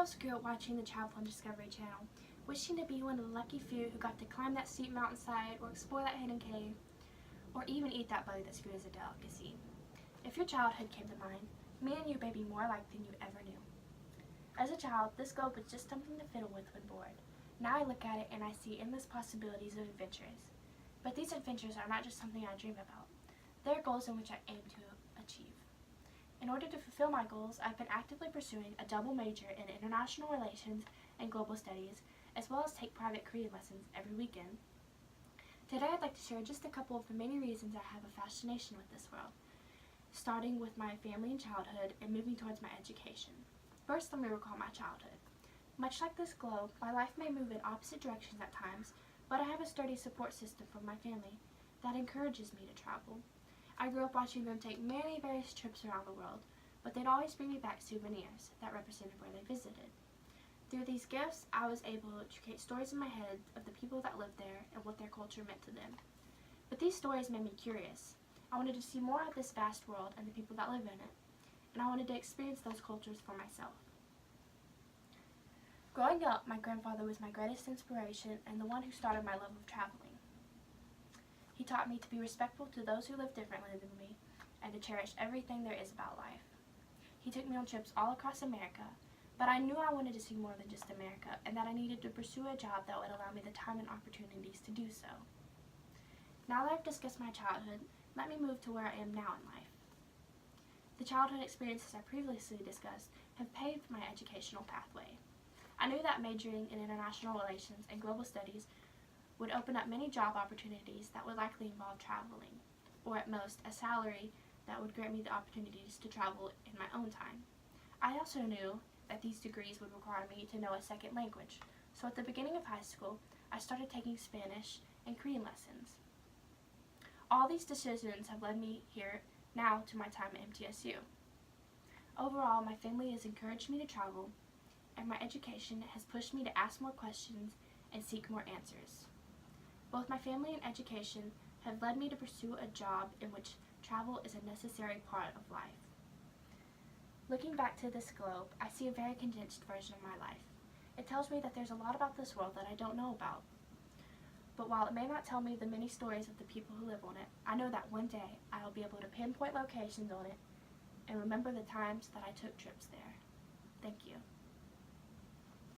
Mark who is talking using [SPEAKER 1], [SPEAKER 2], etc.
[SPEAKER 1] us grew up watching the Travel and Discovery Channel, wishing to be one of the lucky few who got to climb that steep mountainside or explore that hidden cave, or even eat that bug that's viewed as a delicacy. If your childhood came to mind, me and you may be more alike than you ever knew. As a child, this globe was just something to fiddle with when bored. Now I look at it and I see endless possibilities of adventures. But these adventures are not just something I dream about. They are goals in which I aim to achieve. In order to fulfill my goals, I've been actively pursuing a double major in international relations and global studies, as well as take private Korean lessons every weekend. Today I'd like to share just a couple of the many reasons I have a fascination with this world, starting with my family and childhood and moving towards my education. First, let me recall my childhood. Much like this globe, my life may move in opposite directions at times, but I have a sturdy support system from my family that encourages me to travel. I grew up watching them take many various trips around the world, but they'd always bring me back souvenirs that represented where they visited. Through these gifts, I was able to create stories in my head of the people that lived there and what their culture meant to them. But these stories made me curious. I wanted to see more of this vast world and the people that live in it, and I wanted to experience those cultures for myself. Growing up, my grandfather was my greatest inspiration and the one who started my love of traveling. He taught me to be respectful to those who live differently than me and to cherish everything there is about life. He took me on trips all across America, but I knew I wanted to see more than just America and that I needed to pursue a job that would allow me the time and opportunities to do so. Now that I've discussed my childhood, let me move to where I am now in life. The childhood experiences I previously discussed have paved my educational pathway. I knew that majoring in international relations and global studies would open up many job opportunities that would likely involve traveling, or at most a salary that would grant me the opportunities to travel in my own time. I also knew that these degrees would require me to know a second language, so at the beginning of high school, I started taking Spanish and Korean lessons. All these decisions have led me here now to my time at MTSU. Overall, my family has encouraged me to travel, and my education has pushed me to ask more questions and seek more answers. Both my family and education have led me to pursue a job in which travel is a necessary part of life. Looking back to this globe, I see a very condensed version of my life. It tells me that there's a lot about this world that I don't know about. But while it may not tell me the many stories of the people who live on it, I know that one day I will be able to pinpoint locations on it and remember the times that I took trips there. Thank you.